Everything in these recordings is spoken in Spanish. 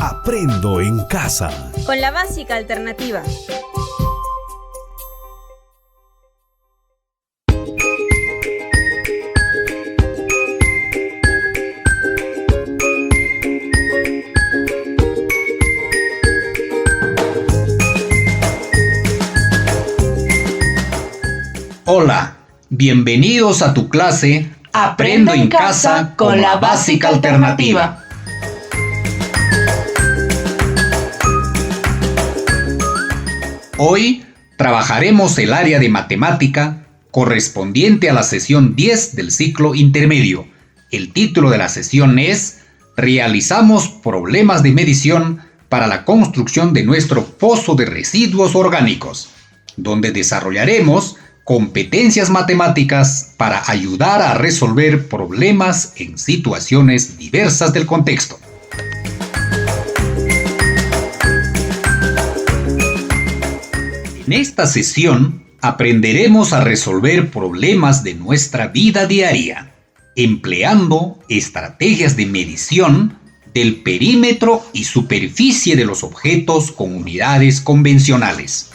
Aprendo en casa. Con la básica alternativa. Hola, bienvenidos a tu clase Aprendo en casa con la básica alternativa. Hoy trabajaremos el área de matemática correspondiente a la sesión 10 del ciclo intermedio. El título de la sesión es Realizamos problemas de medición para la construcción de nuestro pozo de residuos orgánicos, donde desarrollaremos competencias matemáticas para ayudar a resolver problemas en situaciones diversas del contexto. En esta sesión aprenderemos a resolver problemas de nuestra vida diaria, empleando estrategias de medición del perímetro y superficie de los objetos con unidades convencionales.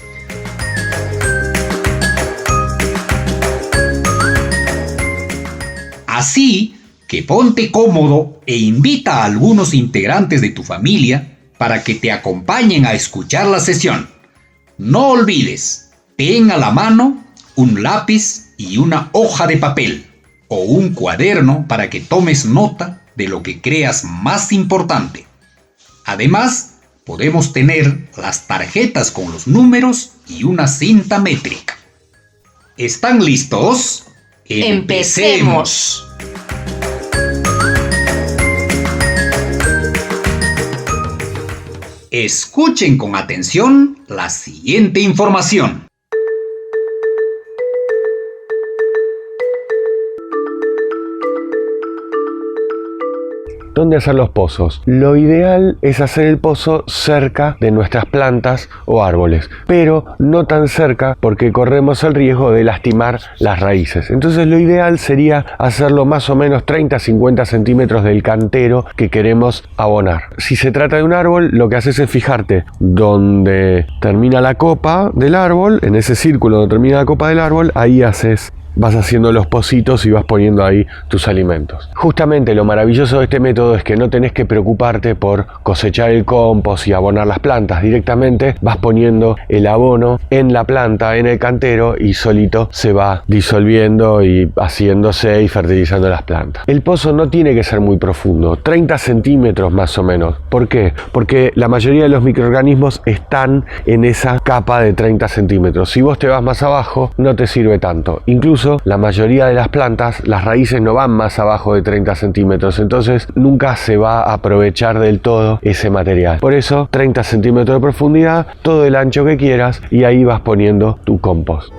Así que ponte cómodo e invita a algunos integrantes de tu familia para que te acompañen a escuchar la sesión. No olvides, ten a la mano un lápiz y una hoja de papel o un cuaderno para que tomes nota de lo que creas más importante. Además, podemos tener las tarjetas con los números y una cinta métrica. ¿Están listos? ¡Empecemos! Escuchen con atención la siguiente información. ¿Dónde hacer los pozos? Lo ideal es hacer el pozo cerca de nuestras plantas o árboles, pero no tan cerca porque corremos el riesgo de lastimar las raíces. Entonces lo ideal sería hacerlo más o menos 30-50 centímetros del cantero que queremos abonar. Si se trata de un árbol, lo que haces es fijarte donde termina la copa del árbol, en ese círculo donde termina la copa del árbol, ahí vas haciendo los pocitos y vas poniendo ahí tus alimentos. Justamente lo maravilloso de este método es que no tenés que preocuparte por cosechar el compost y abonar las plantas. Directamente vas poniendo el abono en la planta, en el cantero, y solito se va disolviendo y haciéndose y fertilizando las plantas. El pozo no tiene que ser muy profundo, 30 centímetros más o menos. ¿Por qué? Porque la mayoría de los microorganismos están en esa capa de 30 centímetros. Si vos te vas más abajo, no te sirve tanto. Incluso la mayoría de las plantas, las raíces no van más abajo de 30 centímetros, entonces nunca se va a aprovechar del todo ese material. Por eso 30 centímetros de profundidad, todo el ancho que quieras, y ahí vas poniendo tu compost.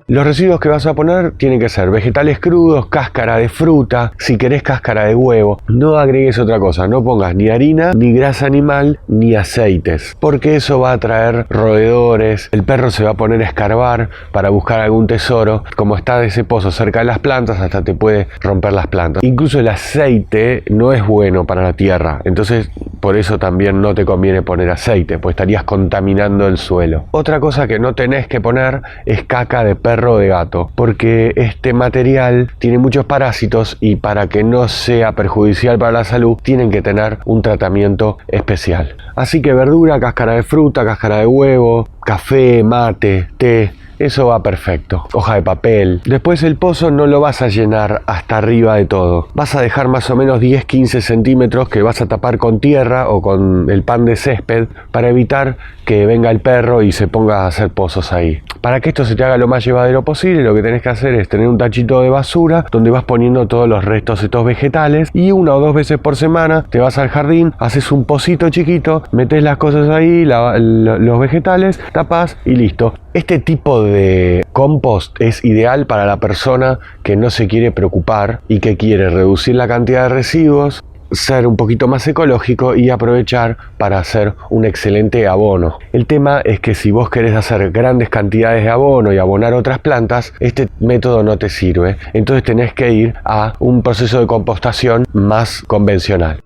Los residuos que vas a poner tienen que ser vegetales crudos, cáscara de fruta, si querés cáscara de huevo. No agregues otra cosa, no pongas ni harina, ni grasa animal, ni aceites, porque eso va a traer roedores, el perro se va a poner a escarbar para buscar algún tesoro. Como está ese pozo cerca de las plantas, hasta te puede romper las plantas. Incluso el aceite no es bueno para la tierra, entonces por eso también no te conviene poner aceite, pues estarías contaminando el suelo. Otra cosa que no tenés que poner es caca de perro o de gato, porque este material tiene muchos parásitos y para que no sea perjudicial para la salud tienen que tener un tratamiento especial. Así que verdura, cáscara de fruta, cáscara de huevo, café, mate, té, eso va perfecto. Hoja de papel. Después el pozo no lo vas a llenar hasta arriba de todo. Vas a dejar más o menos 10-15 centímetros que vas a tapar con tierra o con el pan de césped para evitar que venga el perro y se ponga a hacer pozos ahí. Para que esto se te haga lo más llevadero posible, lo que tenés que hacer es tener un tachito de basura donde vas poniendo todos los restos de estos vegetales, y 1 o 2 veces por semana te vas al jardín, haces un pocito chiquito, metes las cosas ahí, los vegetales, tapas y listo. Este tipo de compost es ideal para la persona que no se quiere preocupar y que quiere reducir la cantidad de residuos, ser un poquito más ecológico y aprovechar para hacer un excelente abono. El tema es que si vos querés hacer grandes cantidades de abono y abonar otras plantas, este método no te sirve. Entonces tenés que ir a un proceso de compostación más convencional.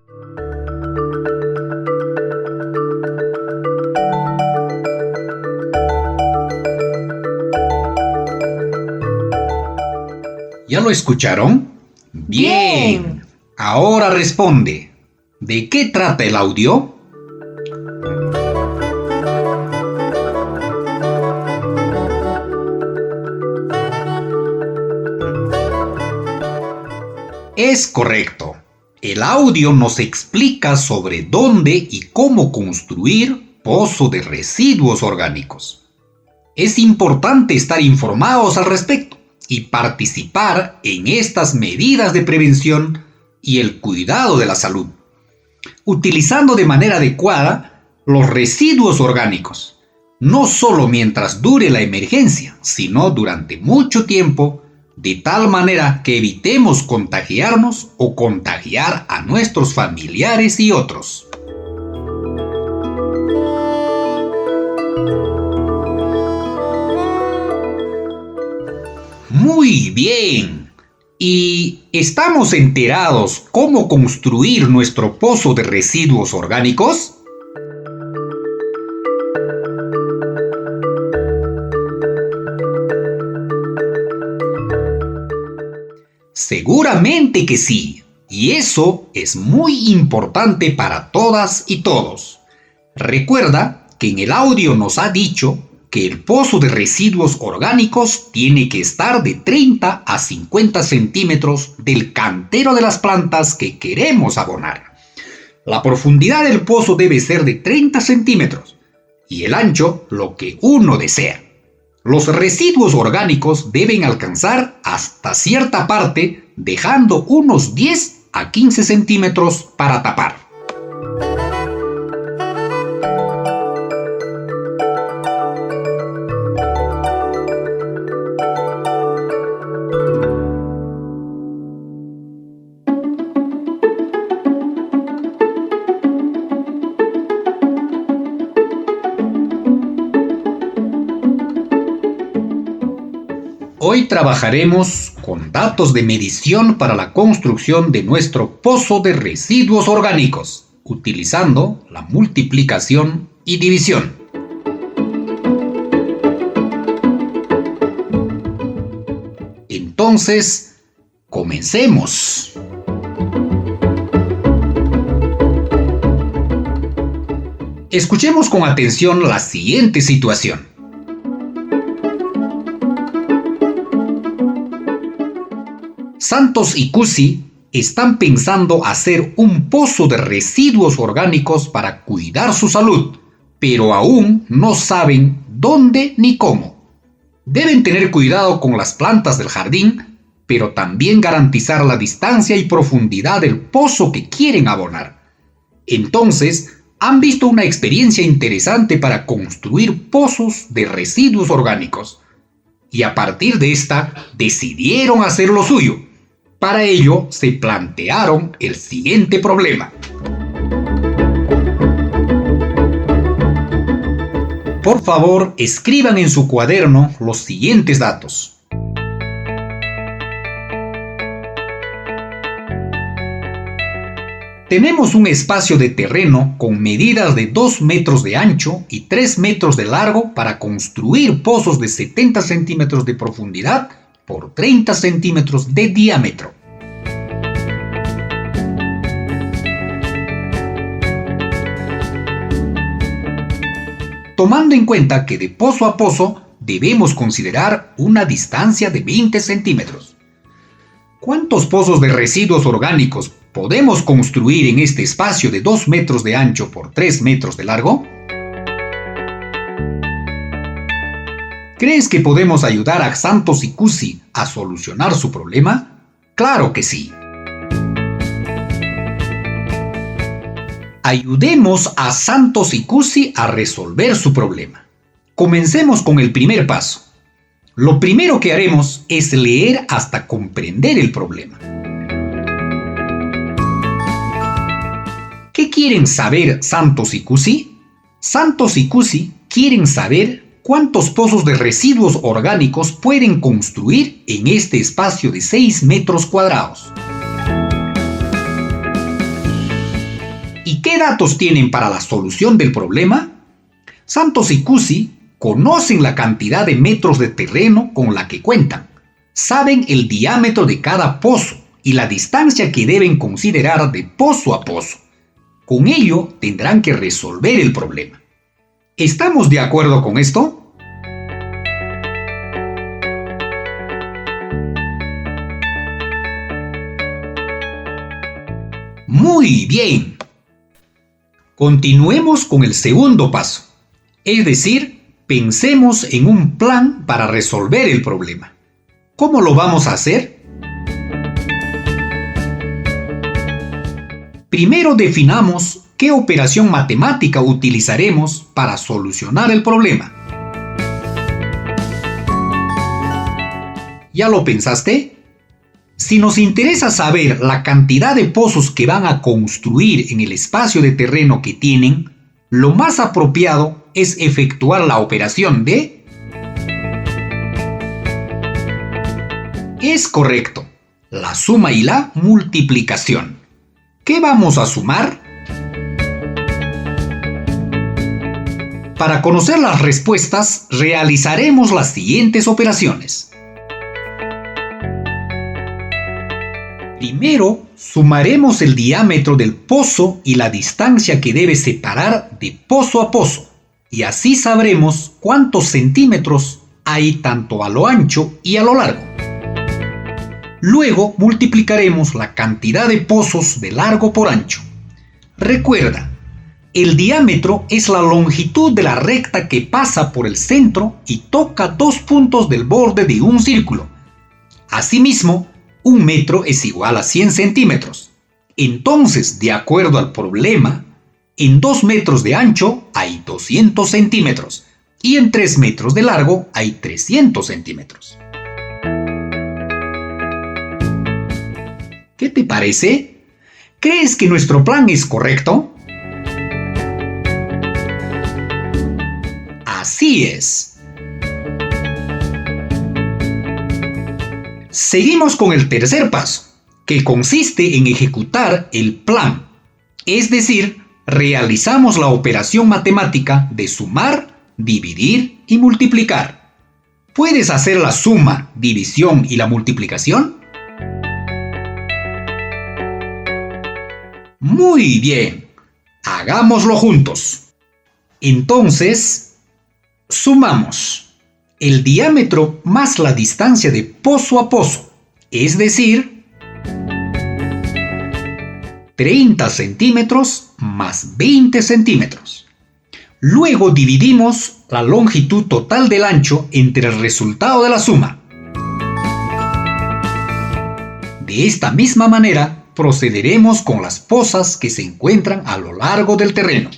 ¿Ya lo escucharon? Bien. Ahora responde. ¿De qué trata el audio? Es correcto. El audio nos explica sobre dónde y cómo construir pozo de residuos orgánicos. Es importante estar informados al respecto y participar en estas medidas de prevención y el cuidado de la salud, utilizando de manera adecuada los residuos orgánicos, no solo mientras dure la emergencia, sino durante mucho tiempo, de tal manera que evitemos contagiarnos o contagiar a nuestros familiares y otros. Muy bien. ¿Y estamos enterados cómo construir nuestro pozo de residuos orgánicos? Seguramente que sí, y eso es muy importante para todas y todos. Recuerda que en el audio nos ha dicho que el pozo de residuos orgánicos tiene que estar de 30 a 50 centímetros del cantero de las plantas que queremos abonar. La profundidad del pozo debe ser de 30 centímetros y el ancho lo que uno desea. Los residuos orgánicos deben alcanzar hasta cierta parte, dejando unos 10 a 15 centímetros para tapar. Hoy trabajaremos con datos de medición para la construcción de nuestro pozo de residuos orgánicos, utilizando la multiplicación y división. Entonces, comencemos. Escuchemos con atención la siguiente situación. Santos y Cusi están pensando hacer un pozo de residuos orgánicos para cuidar su salud, pero aún no saben dónde ni cómo. Deben tener cuidado con las plantas del jardín, pero también garantizar la distancia y profundidad del pozo que quieren abonar. Entonces, han visto una experiencia interesante para construir pozos de residuos orgánicos. Y a partir de esta, decidieron hacer lo suyo. Para ello, se plantearon el siguiente problema. Por favor, escriban en su cuaderno los siguientes datos. Tenemos un espacio de terreno con medidas de 2 metros de ancho y 3 metros de largo para construir pozos de 70 centímetros de profundidad por 30 centímetros de diámetro. Tomando en cuenta que de pozo a pozo debemos considerar una distancia de 20 centímetros. ¿Cuántos pozos de residuos orgánicos podemos construir en este espacio de 2 metros de ancho por 3 metros de largo? ¿Crees que podemos ayudar a Santos y Cusi a solucionar su problema? ¡Claro que sí! Ayudemos a Santos y Cusi a resolver su problema. Comencemos con el primer paso. Lo primero que haremos es leer hasta comprender el problema. ¿Qué quieren saber Santos y Cusi? Santos y Cusi quieren saber cuántos pozos de residuos orgánicos pueden construir en este espacio de 6 metros cuadrados. ¿Y qué datos tienen para la solución del problema? Santos y Cusi conocen la cantidad de metros de terreno con la que cuentan. saben el diámetro de cada pozo y la distancia que deben considerar de pozo a pozo. Con ello tendrán que resolver el problema. ¿Estamos de acuerdo con esto? Muy bien. Continuemos con el segundo paso, es decir, pensemos en un plan para resolver el problema. ¿Cómo lo vamos a hacer? Primero definamos qué operación matemática utilizaremos para solucionar el problema. ¿Ya lo pensaste? Si nos interesa saber la cantidad de pozos que van a construir en el espacio de terreno que tienen, lo más apropiado es efectuar la operación de... Es correcto, la suma y la multiplicación. ¿Qué vamos a sumar? Para conocer las respuestas, realizaremos las siguientes operaciones. Primero, sumaremos el diámetro del pozo y la distancia que debe separar de pozo a pozo, y así sabremos cuántos centímetros hay tanto a lo ancho y a lo largo. Luego multiplicaremos la cantidad de pozos de largo por ancho. Recuerda, el diámetro es la longitud de la recta que pasa por el centro y toca dos puntos del borde de un círculo. Asimismo, 1 metro es igual a 100 centímetros. Entonces, de acuerdo al problema, en 2 metros de ancho hay 200 centímetros y en 3 metros de largo hay 300 centímetros. ¿Qué te parece? ¿Crees que nuestro plan es correcto? Así es. Seguimos con el tercer paso, que consiste en ejecutar el plan, es decir, realizamos la operación matemática de sumar, dividir y multiplicar. ¿Puedes hacer la suma, división y la multiplicación? Muy bien, hagámoslo juntos. Entonces, sumamos el diámetro más la distancia de pozo a pozo, es decir, 30 centímetros más 20 centímetros. Luego dividimos la longitud total del ancho entre el resultado de la suma. De esta misma manera, procederemos con las pozas que se encuentran a lo largo del terreno.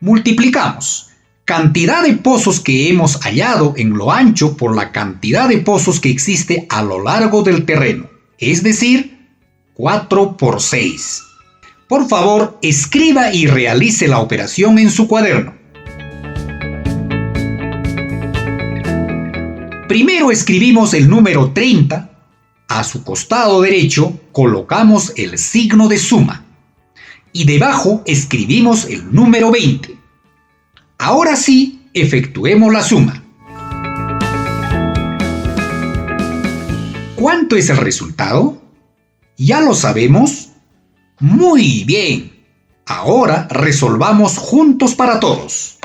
Multiplicamos cantidad de pozos que hemos hallado en lo ancho por la cantidad de pozos que existe a lo largo del terreno, es decir, 4 por 6. Por favor, escriba y realice la operación en su cuaderno. Primero escribimos el número 30, a su costado derecho colocamos el signo de suma y debajo escribimos el número 20. Ahora sí, efectuemos la suma. ¿Cuánto es el resultado? ¿Ya lo sabemos? Muy bien. Ahora resolvamos juntos para todos.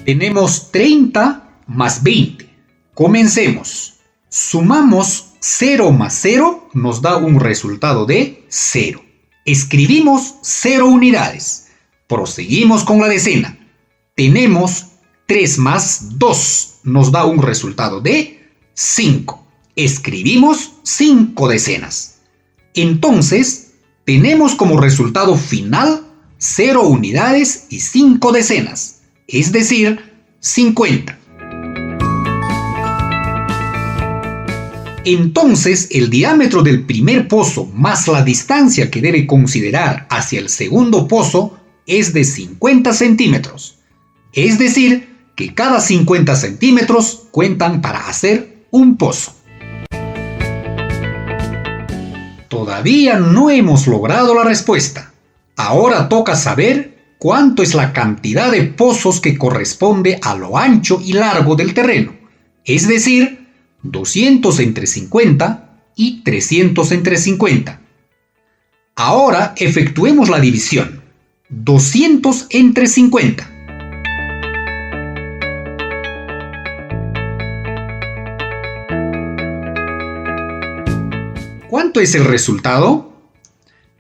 Tenemos 30 más 20. Comencemos. Sumamos 0 más 0 nos da un resultado de 0. Escribimos 0 unidades. Proseguimos con la decena. Tenemos 3 más 2 nos da un resultado de 5. Escribimos 5 decenas. Entonces, tenemos como resultado final 0 unidades y 5 decenas, es decir, 50. Entonces, el diámetro del primer pozo más la distancia que debe considerar hacia el segundo pozo es de 50 centímetros. Es decir, que cada 50 centímetros cuentan para hacer un pozo. Todavía no hemos logrado la respuesta. Ahora toca saber cuánto es la cantidad de pozos que corresponde a lo ancho y largo del terreno, es decir, 200 entre 50 y 300 entre 50. Ahora efectuemos la división. 200 entre 50. ¿Cuánto es el resultado?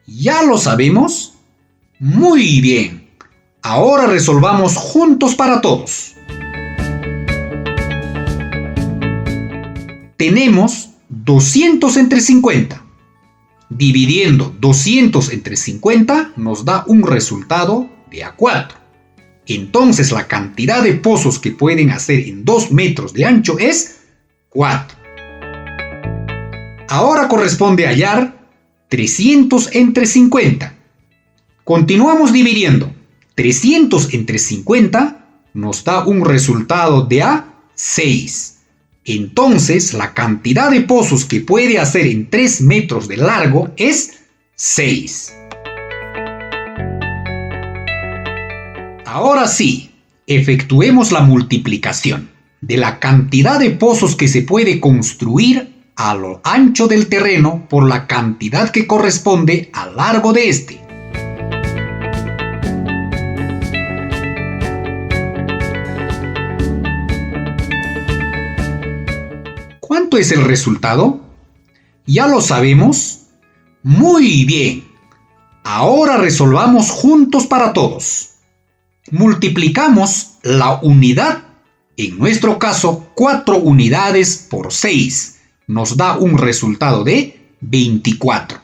¿Ya lo sabemos? Muy bien. Ahora resolvamos juntos para todos. Tenemos 200 entre 50. Dividiendo 200 entre 50 nos da un resultado de A4. Entonces la cantidad de pozos que pueden hacer en 2 metros de ancho es 4. Ahora corresponde hallar 300 entre 50. Continuamos dividiendo. 300 entre 50 nos da un resultado de A6. Entonces la cantidad de pozos que puede hacer en 3 metros de largo es 6. Ahora sí, efectuemos la multiplicación de la cantidad de pozos que se puede construir a lo ancho del terreno por la cantidad que corresponde al largo de este. ¿Cuánto es el resultado? ¿Ya lo sabemos? Muy bien. Ahora resolvamos juntos para todos. Multiplicamos la unidad, en nuestro caso 4 unidades por 6. Nos da un resultado de 24.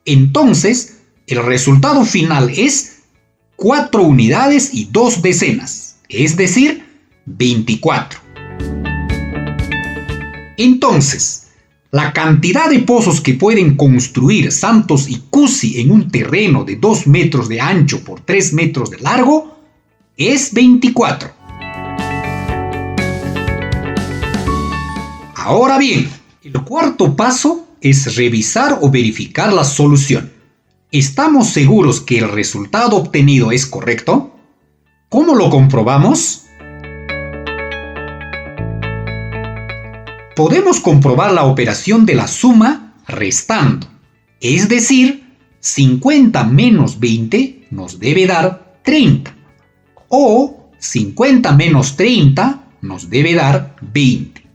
Entonces, el resultado final es 4 unidades y 2 decenas, es decir, 24. Entonces, la cantidad de pozos que pueden construir Santos y Cusi en un terreno de 2 metros de ancho por 3 metros de largo es 24. Ahora bien, el cuarto paso es revisar o verificar la solución. ¿Estamos seguros que el resultado obtenido es correcto? ¿Cómo lo comprobamos? Podemos comprobar la operación de la suma restando, es decir, 50 menos 20 nos debe dar 30, o 50 menos 30 nos debe dar 20.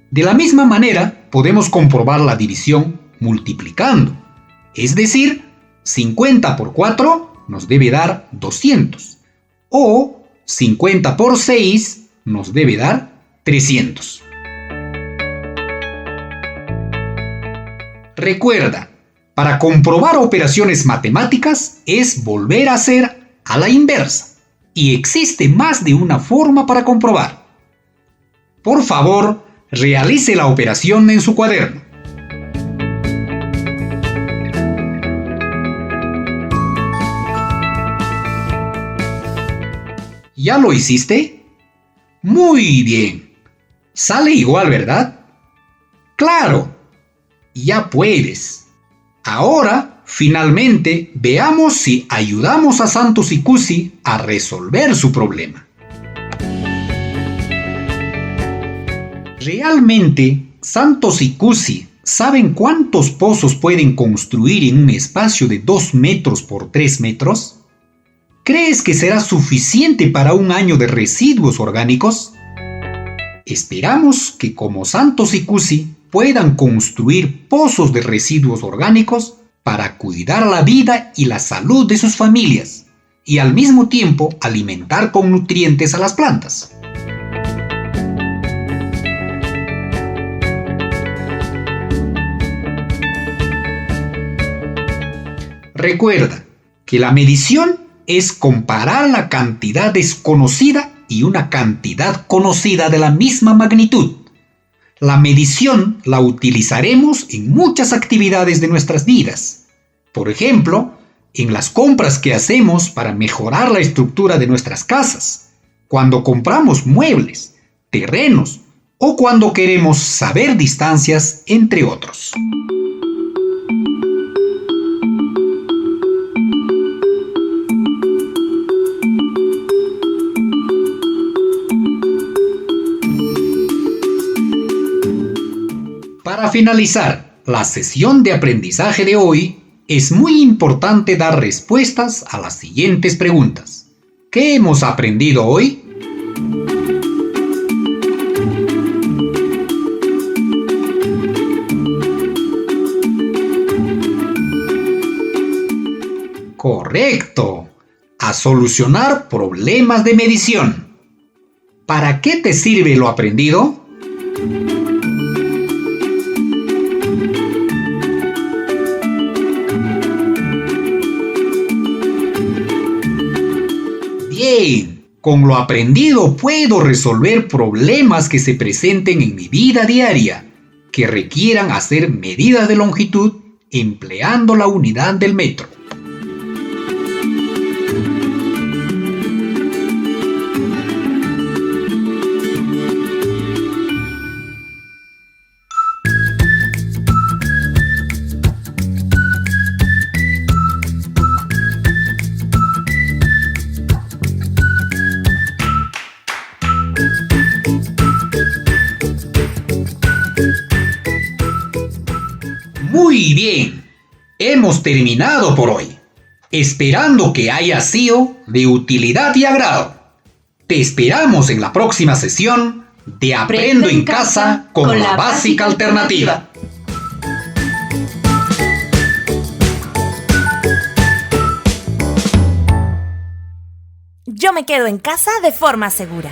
De la misma manera, podemos comprobar la división multiplicando, es decir, 50 por 4 nos debe dar 200, o 50 por 6 nos debe dar 300. Recuerda, para comprobar operaciones matemáticas es volver a hacer a la inversa, y existe más de una forma para comprobar. Por favor, realice la operación en su cuaderno. ¿Ya lo hiciste? Muy bien. Sale igual, ¿verdad? ¡Claro! Ya puedes. Ahora, finalmente, veamos si ayudamos a Santos y Cusi a resolver su problema. ¿Realmente Santos y Cusi saben cuántos pozos pueden construir en un espacio de 2 metros por 3 metros? ¿Crees que será suficiente para un año de residuos orgánicos? Esperamos que como Santos y Cusi puedan construir pozos de residuos orgánicos para cuidar la vida y la salud de sus familias y al mismo tiempo alimentar con nutrientes a las plantas. Recuerda que la medición es comparar la cantidad desconocida y una cantidad conocida de la misma magnitud. La medición la utilizaremos en muchas actividades de nuestras vidas. Por ejemplo, en las compras que hacemos para mejorar la estructura de nuestras casas, cuando compramos muebles, terrenos o cuando queremos saber distancias, entre otros. Para finalizar la sesión de aprendizaje de hoy, es muy importante dar respuestas a las siguientes preguntas. ¿Qué hemos aprendido hoy? Correcto. A solucionar problemas de medición. ¿Para qué te sirve lo aprendido? Bien, con lo aprendido puedo resolver problemas que se presenten en mi vida diaria, que requieran hacer medidas de longitud empleando la unidad del metro. Muy bien, hemos terminado por hoy, esperando que haya sido de utilidad y agrado. Te esperamos en la próxima sesión de Aprendo en Casa con la Básica Alternativa. Yo me quedo en casa de forma segura.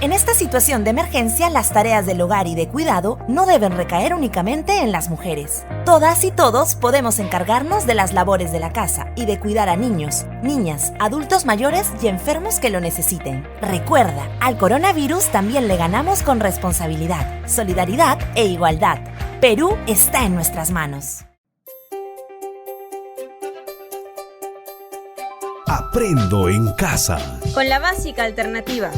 En esta situación de emergencia, las tareas del hogar y de cuidado no deben recaer únicamente en las mujeres. Todas y todos podemos encargarnos de las labores de la casa y de cuidar a niños, niñas, adultos mayores y enfermos que lo necesiten. Recuerda, al coronavirus también le ganamos con responsabilidad, solidaridad e igualdad. Perú está en nuestras manos. Aprendo en casa. Con la Básica Alternativa.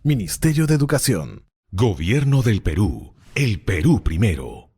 Ministerio de Educación. Gobierno del Perú. El Perú primero.